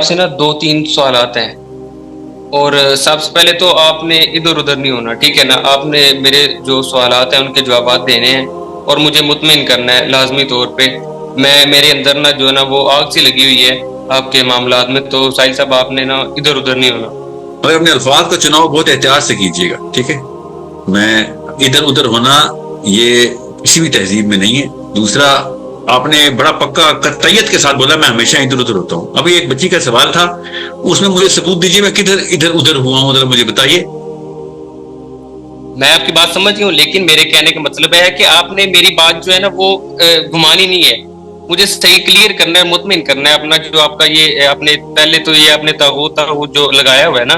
سے نا دو تین سوالات ہیں، اور سب سے پہلے تو آپ نے ادھر ادھر نہیں ہونا، ٹھیک ہے نا؟ آپ نے میرے جو سوالات ہیں ان کے جوابات دینے ہیں اور مجھے مطمئن کرنا ہے لازمی طور پہ۔ میرے اندر نا جو ہے نا وہ آگ سی لگی ہوئی ہے آپ کے معاملات میں، تو ساحل صاحب آپ نے نا ادھر ادھر نہیں ہونا۔ اور اپنے الفاظ کا چناؤ بہت احتیاط سے کیجیے گا، ٹھیک ہے؟ میں ادھر ادھر ہونا یہ کسی بھی تہذیب میں نہیں ہے۔ دوسرا، آپ نے بڑا پکا قطعیت کے ساتھ بولا میں ہمیشہ ادھر ادھر ہوتا ہوں۔ ابھی ایک بچی کا سوال تھا، اس میں مجھے ثبوت دیجیے میں کدھر ادھر ادھر ہوا ہوں، ذرا مجھے بتائیے۔ میں آپ کی بات سمجھ گئی ہوں، لیکن میرے کہنے کا مطلب ہے کہ آپ نے میری بات جو ہے نا وہ گھمانی نہیں ہے، مجھے صحیح کلیئر کرنا ہے، مطمئن کرنا ہے اپنا جو آپ کا یہ آپ نے پہلے تو یہ آپ نے طاغوت جو لگایا ہوا ہے نا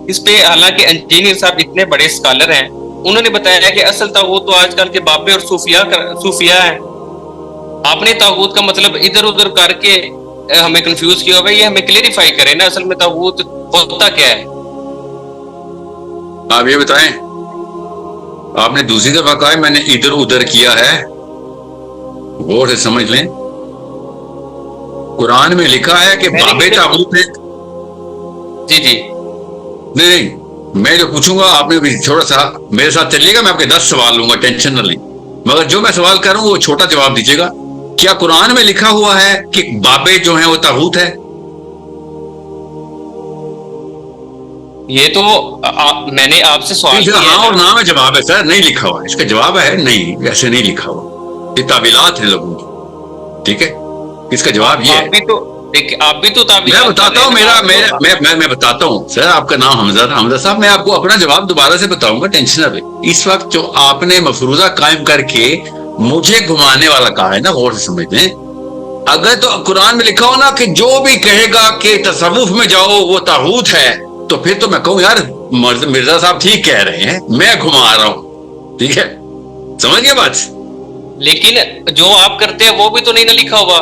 اس پہ، حالانکہ انجینئر صاحب اتنے بڑے اسکالر ہیں، انہوں نے بتایا کہ اصل طاغوت تو آج کل کے بابے اور صوفیاء ہیں۔ آپ نے طاغوت کا مطلب ادھر ادھر کر کے ہمیں کنفیوز کیا ہوا ہے، یہ ہمیں کلیئریفائی کریں نا اصل میں طاغوت ہوتا کیا ہے۔ آپ یہ بتائیں، آپ نے دوسری دفعہ کہا ہے میں نے ادھر ادھر کیا ہے، غور سے سمجھ لیں، قرآن میں لکھا ہے کہ بابے طاغوت ہے۔ جی جی نہیں، میں جو پوچھوں گا آپ نے بھی تھوڑا سا میرے ساتھ چلیے گا، میں آپ کے 10 سوال لوں گا، ٹینشن نہ لیں، مگر جو میں سوال کر رہا ہوں وہ چھوٹا جواب دیجیے گا۔ کیا قرآن میں لکھا ہوا ہے کہ بابے جو ہیں وہ طاغوت ہے؟ یہ تو میں نے آپ سے سوال کیا ہاں اور نہ میں جواب ہے سر، نہیں لکھا ہوا، اس کا جواب ہے نہیں، ایسے نہیں لکھا ہوا، یہ تعویلات ہیں لوگوں کی، ٹھیک ہے؟ اس کا جواب یہ ہے۔ آپ بھی تو میں بتاتا ہوں، میں بتاتا ہوں سر، آپ کا نام حمزہ صاحب، میں آپ کو اپنا جواب دوبارہ سے بتاؤں گا، ٹینشن نہ لیں۔ اس وقت جو آپ نے مفروضہ قائم کر کے مجھے گھمانے والا کہا ہے نا، غور سے سمجھ لیں، اگر تو قرآن میں لکھا ہو نا کہ جو بھی کہے گا کہ تصوف میں جاؤ وہ طاغوت ہے، تو پھر تو میں کہوں یار مرزا صاحب ٹھیک کہہ رہے ہیں، میں گھما رہا ہوں، ٹھیک ہے؟ سمجھ گئے بات؟ لیکن جو آپ کرتے ہیں وہ بھی تو نہیں نہ لکھا ہوا۔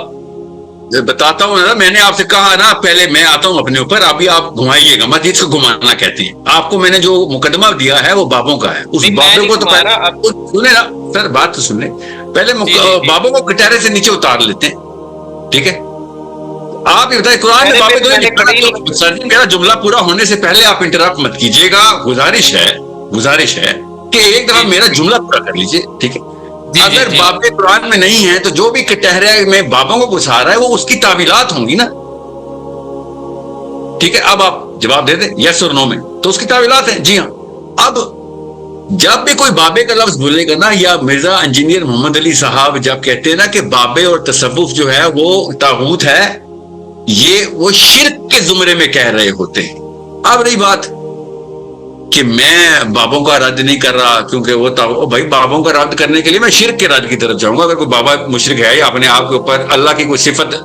بتاتا ہوں نا، میں نے آپ سے کہا نا پہلے میں آتا ہوں اپنے اوپر، ابھی آپ گھمائیے گا مت، اس کو گھمانا کہتے ہیں۔ آپ کو میں نے جو مقدمہ دیا ہے وہ بابوں کا ہے، اس بابوں کو تو سنیں نا سر، بات تو سن لیں پہلے، بابوں کو کٹہرے سے نیچے اتار لیتے ہیں، ٹھیک ہے؟ آپ یہ بتائیں قرآن میں بابے کو، سر جی میرا جملہ پورا ہونے سے پہلے آپ انٹرپٹ مت کیجیے گا، گزارش ہے کہ ایک دفعہ میرا جملہ پورا کر لیجیے، ٹھیک ہے؟ اگر بابے قرآن میں نہیں ہیں تو جو بھی کٹہرے میں بابوں کو گھسا رہا ہے وہ اس کی تعویلات ہوں گی نا، ٹھیک ہے؟ اب آپ جواب دے دیں یس اور نو میں، تو اس کی تعویلات ہیں، جی ہاں۔ اب جب بھی کوئی بابے کا لفظ بولے گا نا، یا مرزا انجینئر محمد علی صاحب جب کہتے ہیں نا کہ بابے اور تصوف جو ہے وہ طاغوت ہے، یہ وہ شرک کے زمرے میں کہہ رہے ہوتے ہیں۔ اب رہی بات کہ میں بابوں کا رد نہیں کر رہا کیونکہ وہ بھائی بابوں کا رد کرنے کے لیے میں شرک کے رد کی طرف جاؤں گا۔ اگر کوئی بابا مشرک ہے یا اپنے آپ کے اوپر اللہ کی کوئی صفت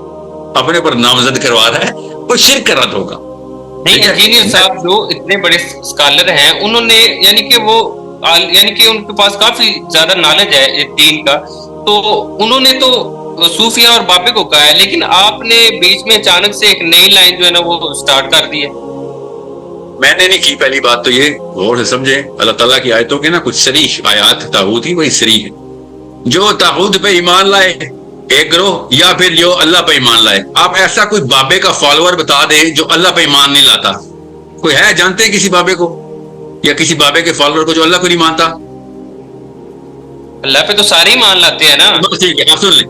اپنے اوپر نامزد کروا رہا ہے، وہ شرک کا رد ہوگا۔ نہیں، انجینئر صاحب جو اتنے بڑے اسکالر ہیں، انہوں نے یعنی کہ ان کے پاس کافی زیادہ نالج ہے دین کا، تو انہوں نے تو صوفیاء اور بابے کو کہا ہے، لیکن آپ نے بیچ میں اچانک سے ایک نئی لائن جو ہے نا وہ سٹارٹ کر دی ہے۔ میں نے نہیں کی، پہلی بات تو یہ غور سے سمجھیں، اللہ تعالیٰ کی آیتوں کے نا کچھ صریح آیات طاغوت ہی وہی صریح ہے۔ جو طاغوت پہ ایمان لائے ایک گروہ، یا پھر جو اللہ پہ ایمان لائے، آپ ایسا کوئی بابے کا فالوور بتا دیں جو اللہ پہ ایمان نہیں لاتا، کوئی ہے جانتے ہیں کسی بابے کو یا کسی بابے کے فالوور کو جو اللہ کو نہیں مانتا؟ اللہ پہ تو سارے ایمان لاتے ہیں نا۔ بس ٹھیک ہے، آپ سن لیں،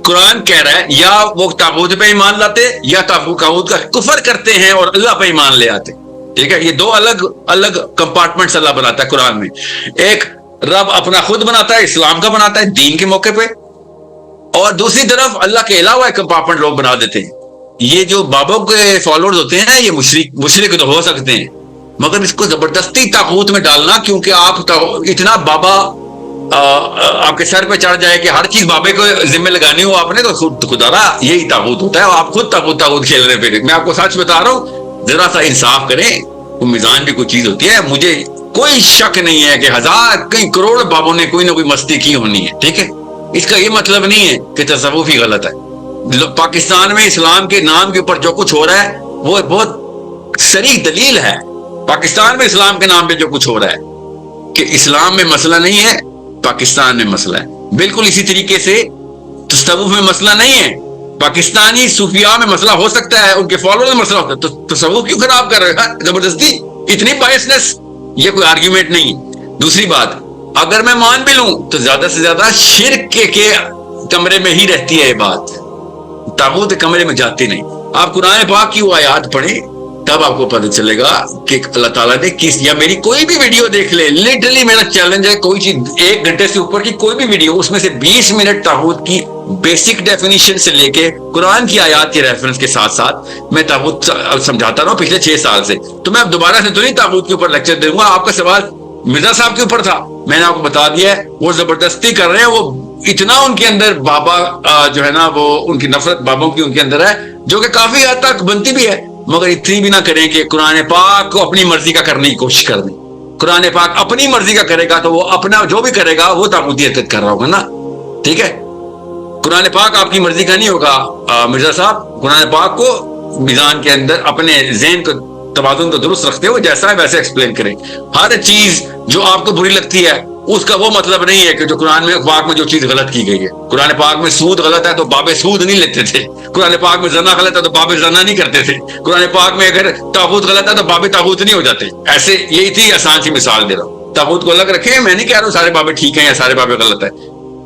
قرآن کہہ رہا ہے یا وہ طاغوت پہ ایمان لاتے یا طاغوت کا کفر کرتے ہیں اور اللہ پہ ایمان لے آتے، ٹھیک ہے؟ یہ دو الگ الگ کمپارٹمنٹس اللہ بناتا ہے قرآن میں۔ ایک رب اپنا خود بناتا ہے، اسلام کا بناتا ہے دین کے موقع پہ، اور دوسری طرف اللہ کے علاوہ ایک کمپارٹمنٹ لوگ بنا دیتے ہیں۔ یہ جو بابوں کے فالوورز ہوتے ہیں یہ مشرک تو ہو سکتے ہیں، مگر اس کو زبردستی طاغوت میں ڈالنا، کیونکہ آپ اتنا بابا آپ کے سر پہ چڑھ جائے کہ ہر چیز بابے کو ذمہ لگانی ہو آپ نے، تو خدا را یہی طاغوت ہوتا ہے، اور آپ خود طاغوت کھیل رہے پھر۔ میں آپ کو سچ بتا رہا ہوں، ذرا سا انصاف کریں، میزان بھی کوئی چیز ہوتی ہے۔ مجھے کوئی شک نہیں ہے کہ ہزار کئی کروڑ بابوں نے کوئی نہ کوئی مستی کی ہونی ہے، ٹھیک ہے؟ اس کا یہ مطلب نہیں ہے کہ تصوف ہی غلط ہے۔ پاکستان میں اسلام کے نام کے اوپر جو کچھ ہو رہا ہے وہ بہت صریح دلیل ہے۔ پاکستان میں اسلام کے نام پہ جو کچھ ہو رہا ہے کہ اسلام میں مسئلہ نہیں ہے، پاکستان میں مسئلہ ہے۔ بالکل اسی طریقے سے تصوف میں مسئلہ نہیں ہے، پاکستانی صوفیاء میں مسئلہ ہو سکتا ہے, ان کے فالوور میں مسئلہ ہوتا ہے, تو تصوف کیوں خراب کر رہے ہیں زبردستی؟ اتنی بائسنس, یہ کوئی آرگیومنٹ نہیں. دوسری بات, اگر میں مان بھی لوں تو زیادہ سے زیادہ شرک کے کمرے میں ہی رہتی ہے یہ بات, طاغوت کے کمرے میں جاتی نہیں. آپ قرآن پاک کی وہ آیات پڑھیں, تب آپ کو پتہ چلے گا کہ اللہ تعالیٰ نے کس, یا میری کوئی بھی ویڈیو دیکھ لیں, لٹرلی میرا چیلنج ہے, کوئی چیز 1 گھنٹے سے اوپر کی کوئی بھی ویڈیو, اس میں سے 20 منٹ طاغوت کی بیسک ڈیفینیشن سے لے کے قرآن کی آیات کے ریفرنس کے ساتھ ساتھ میں طاغوت سمجھاتا رہا ہوں پچھلے 6 سال سے. تو میں اب دوبارہ سے تو نہیں طاغوت کے اوپر لیکچر دوں گا. آپ کا سوال مرزا صاحب کے اوپر تھا, میں نے آپ کو بتا دیا ہے, وہ زبردستی کر رہے ہیں. وہ اتنا ان کے اندر بابا جو ہے نا, وہ ان کی نفرت بابوں کی ان کے اندر ہے, جو کہ کافی حد تک بنتی بھی ہے, مگر اتنی بھی نہ کریں کہ قرآن پاک کو اپنی مرضی کا کرنے کی کوشش کر دیں. قرآن پاک اپنی مرضی کا کرے گا تو وہ اپنا جو بھی کرے گا وہ طاغوتی حرکت کر رہا ہوگا نا, ٹھیک ہے. قرآن پاک آپ کی مرضی کا نہیں ہوگا مرزا صاحب. قرآن پاک کو میزان کے اندر اپنے ذہن کو توازن کو درست رکھتے ہوئے جیسا ہے ویسے ایکسپلین کریں. ہر چیز جو آپ کو بری لگتی ہے اس کا وہ مطلب نہیں ہے کہ جو قرآن پاک میں جو چیز غلط کی گئی ہے. قرآن پاک میں سود غلط ہے تو باب سود نہیں لیتے تھے. قرآن پاک میں زنا غلط ہے تو باب زنا نہیں کرتے تھے. قرآن پاک میں اگر طاغوت غلط ہے تو باب طاغوت نہیں ہو جاتے. ایسے یہی تھی, آسان سی مثال دے رہا ہوں. طاغوت کو الگ رکھیں, میں نہیں کہہ رہا ہوں سارے بابے ٹھیک ہیں یا سارے بابے غلط ہے.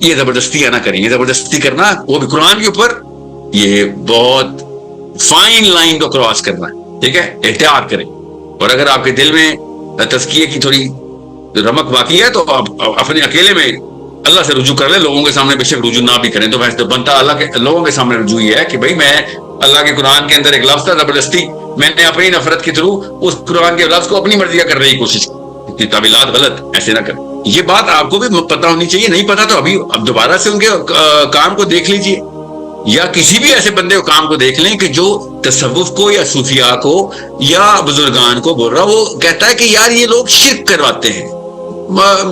یہ زبردستی نہ کریں, یہ زبردستی کرنا وہ بھی قرآن کے اوپر, یہ بہت فائن لائن کو کراس کرنا ہے, ٹھیک ہے. احتیاط کریں. اور اگر آپ کے دل میں تزکیے کی تھوڑی رمق باقی ہے تو آپ اپنے اکیلے میں اللہ سے رجوع کر لیں. لوگوں کے سامنے بے شک رجوع نہ بھی کریں تو ویسے تو بنتا اللہ کے لوگوں کے سامنے رجوع یہ ہے کہ بھائی میں اللہ کے قرآن کے اندر ایک لفظ تھا زبردستی, میں نے اپنی نفرت کے تھرو اس قرآن کے لفظ کو اپنی مرضی کا کرنے کی کوشش کی. تعویلات غلط, ایسے نہ کریں. یہ بات آپ کو بھی پتہ ہونی چاہیے. نہیں پتہ تو اب دوبارہ سے ان کے کام کو دیکھ لیجئے, یا کسی بھی ایسے بندے کو کام کو دیکھ لیں کہ جو تصوف کو یا صوفیاء کو یا بزرگان کو بول رہا, وہ کہتا ہے کہ یار یہ لوگ شرک کرواتے ہیں,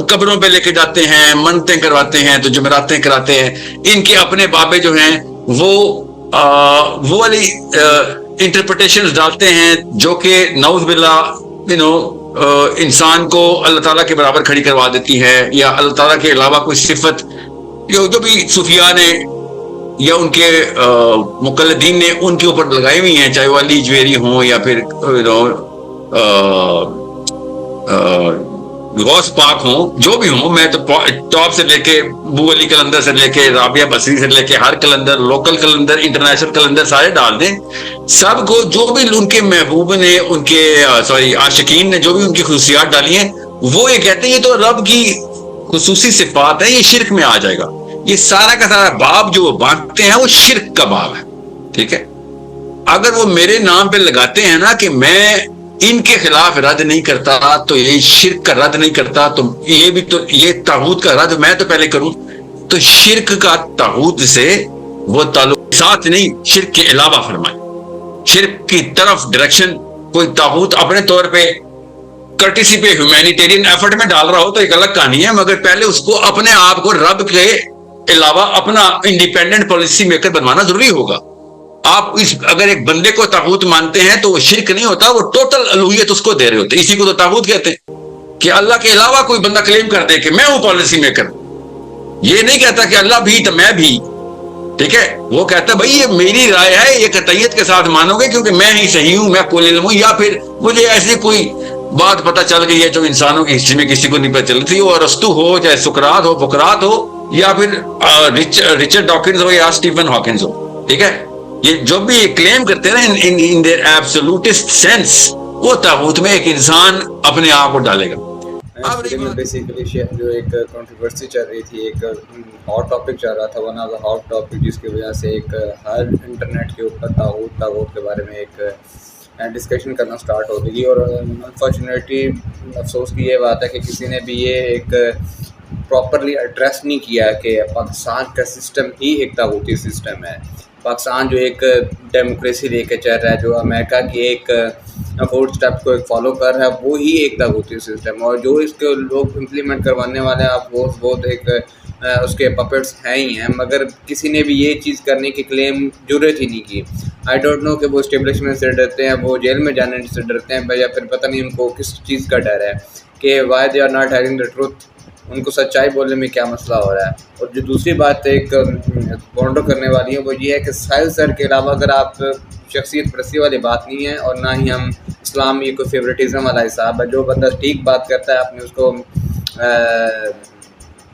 قبروں پہ لے کے جاتے ہیں, منتیں کرواتے ہیں, تو جمعراتیں کراتے ہیں. ان کے اپنے بابے جو ہیں وہ والی انٹرپریٹیشنز ڈالتے ہیں جو کہ نعوذ باللہ انسان کو اللہ تعالیٰ کے برابر کھڑی کروا دیتی ہے, یا اللہ تعالیٰ کے علاوہ کوئی صفت جو بھی صوفیاء نے یا ان کے مقلدین نے ان کے اوپر لگائی ہوئی ہیں, چاہے وہ علی جویری ہوں یا پھر غوث پاک ہوں, جو بھی ہوں. میں تو ٹاپ سے لے کے بو علی کلندر سے لے کے رابعہ بصری سے لے کے ہر کلندر, لوکل کلندر, انٹرنیشنل کلندر سارے ڈال دیں. سب کو جو بھی ان کے محبوب نے, ان کے عاشقین نے جو بھی ان کی خصوصیات ڈالی ہیں, وہ یہ کہتے ہیں یہ تو رب کی خصوصی صفات ہے, یہ شرک میں آ جائے گا. یہ سارا کا سارا باب جو باندھتے ہیں وہ شرک کا باب ہے, ٹھیک ہے. اگر وہ میرے نام پہ لگاتے ہیں نا کہ میں ان کے خلاف رد نہیں کرتا تو یہ شرک کا رد نہیں کرتا, تو یہ بھی تو یہ طاغوت کا رد میں تو پہلے کروں, تو شرک کا طاغوت سے وہ تعلق ساتھ نہیں, شرک کے علاوہ فرمائے. شرک کی طرف ڈائریکشن کوئی طاغوت اپنے طور پہ کرٹیسی پہ ہیومینیٹیرین ایفرٹ میں ڈال رہا ہو تو ایک الگ کہانی ہے, مگر پہلے اس کو اپنے آپ کو رب کے علاوہ اپنا انڈیپینڈنٹ پالیسی میکر بنوانا ضروری ہوگا. آپ اگر ایک بندے کو طاغوت مانتے ہیں تو وہ شرک نہیں ہوتا, وہ ٹوٹل الوہیت اس کو دے رہے ہوتے. اسی کو تو طاغوت کہتے ہیں کہ اللہ کے علاوہ کوئی بندہ کلیم کر دے کہ میں ہوں پالیسی میکر. یہ نہیں کہتا کہ اللہ بھی تو میں بھی, ٹھیک ہے. وہ کہتا ہے بھائی یہ میری رائے ہے, یہ قطعیت کے ساتھ مانو گے کیونکہ میں ہی صحیح ہوں, میں کل علم ہوں, یا پھر مجھے ایسی کوئی بات پتہ چل گئی ہے جو انسانوں کی ہسٹری میں کسی کو نہیں پتہ چلتی تھی, وہ ارسطو ہو, چاہے سقراط ہو, بقراط ہو, یا پھر رچرڈ ڈاکنز ہو یا اسٹیفن ہاکنز ہو, ٹھیک ہے. یہ جو بھی کلیم کرتے ہیں ان دیئر ایبسولوٹسٹ سینس, وہ طاغوت میں ایک انسان اپنے آپ کو ڈالے گا. بیسیکلی جو ایک کنٹروورسی چل رہی تھی, ایک ہاٹ ٹاپک چل رہا تھا, one of the hot topic, جس کی وجہ سے ایک ہر انٹرنیٹ کے اوپر طاغوت کے بارے میں ایک ڈسکشن کرنا سٹارٹ ہو گئی. اور انفارچونیٹلی افسوس کی یہ بات ہے کہ کسی نے بھی یہ ایک پراپرلی ایڈریس نہیں کیا کہ پاکستان کا سسٹم ہی ایک طاغوتی سسٹم ہے. پاکستان جو ایک ڈیموکریسی لے کے چل رہا ہے, جو امریکہ کی ایک فورتھ اسٹیپ کو ایک فالو کر رہا ہے, وہ ہی ایک طاغوتی سسٹم. اور جو اس کے لوگ امپلیمنٹ کروانے والے ہیں, آپ وہ بہت ایک اس کے پپٹس ہیں ہی ہیں, مگر کسی نے بھی یہ چیز کرنے کی کلیم ضرورت ہی نہیں کی. آئی ڈونٹ نو کہ وہ اسٹیبلشمنٹ سے ڈرتے ہیں, وہ جیل میں جانے سے ڈرتے ہیں, یا پھر پتہ نہیں ان کو کس چیز کا ڈر ہے کہ why they are not having the truth ان کو سچائی بولنے میں کیا مسئلہ ہو رہا ہے. اور جو دوسری بات ایک پونڈر کرنے والی ہے وہ یہ ہے کہ ساحل سر کے علاوہ اگر آپ شخصیت پرستی والی بات نہیں ہے اور نہ ہی ہم اسلام یہ کوئی فیوریٹزم والا حساب ہے. جو بندہ ٹھیک بات کرتا ہے آپ نے اس کو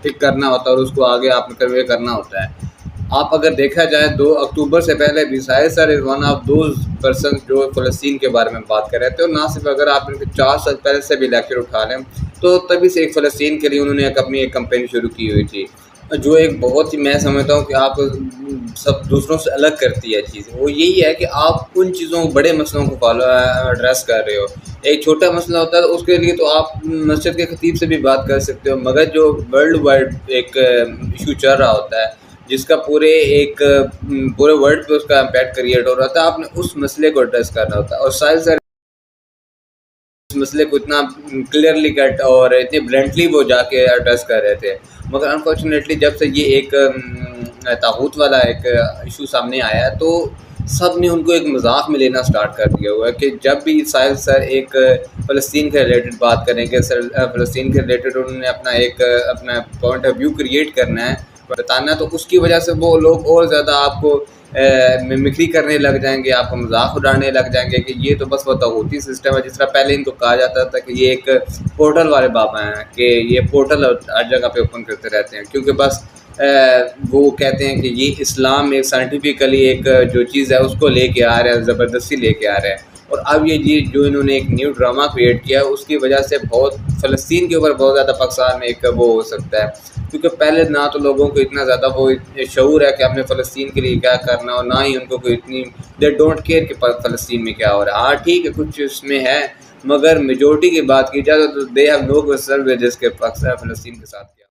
ٹھیک کرنا ہوتا ہے اور اس کو آگے آپ نے کنوے کرنا ہوتا ہے. آپ اگر دیکھا جائے 2 اکتوبر سے پہلے بھی Sahil sir is one of those person جو فلسطین کے بارے میں بات کر رہے تھے. اور نہ صرف اگر آپ ان کے 4 سال پہلے سے بھی لیکچر اٹھا لیں تو تبھی سے ایک فلسطین کے لیے انہوں نے اپنی ایک کمپین شروع کی ہوئی تھی جو ایک بہت ہی میں سمجھتا ہوں کہ آپ سب دوسروں سے الگ کرتی ہے چیز. وہ یہی ہے کہ آپ ان چیزوں بڑے مسئلوں کو ایڈریس کر رہے ہو. ایک چھوٹا مسئلہ ہوتا ہے اس کے لیے تو آپ مسجد کے خطیب سے بھی بات کر سکتے ہو, مگر جو ورلڈ وائڈ ایک ایشو چل رہا ہوتا ہے جس کا پورے ورلڈ پہ اس کا امپیکٹ کریٹ ہو رہا تھا, آپ نے اس مسئلے کو ایڈریس کرنا ہوتا ہے. اور ساحل سر اس مسئلے کو اتنا کلیئرلی کٹ اور اتنی بلنٹلی وہ جا کے ایڈریس کر رہے تھے, مگر انفارچونیٹلی جب سے یہ ایک طاغوت والا ایک ایشو سامنے آیا تو سب نے ان کو ایک مذاق میں لینا سٹارٹ کر دیا ہوا ہے کہ جب بھی ساحل سر ایک فلسطین کے ریلیٹڈ بات کریں گے, فلسطین کے ریلیٹڈ انہوں نے اپنا پوائنٹ آف ویو کریٹ کرنا ہے, بتانا, تو اس کی وجہ سے وہ لوگ اور زیادہ آپ کو ممکری کرنے لگ جائیں گے, آپ کو مذاق اڑانے لگ جائیں گے کہ یہ تو بس وہ طاغوتی سسٹم ہے. جس طرح پہلے ان کو کہا جاتا تھا کہ یہ ایک پورٹل والے بابا ہیں کہ یہ پورٹل ہر جگہ پہ اوپن کرتے رہتے ہیں, کیونکہ بس وہ کہتے ہیں کہ یہ اسلام ایک سائنٹیفکلی ایک جو چیز ہے اس کو لے کے آ رہا ہے, زبردستی لے کے آ رہا ہے. اور اب یہ جو انہوں نے ایک نیو ڈرامہ کریٹ کیا اس کی وجہ سے بہت فلسطین کے اوپر بہت زیادہ پاکستان میں ایک وہ ہو سکتا ہے, کیونکہ پہلے نہ تو لوگوں کو اتنا زیادہ وہ شعور ہے کہ ہم نے فلسطین کے لیے کیا کرنا, اور نہ ہی ان کو کوئی اتنی دے ڈونٹ کیئر کہ فلسطین میں کیا ہو رہا ہے. ہاں ٹھیک ہے کچھ اس میں ہے, مگر میجورٹی کی بات کی جائے تو they have no concern with جس کے فلسطین کے ساتھ کیا.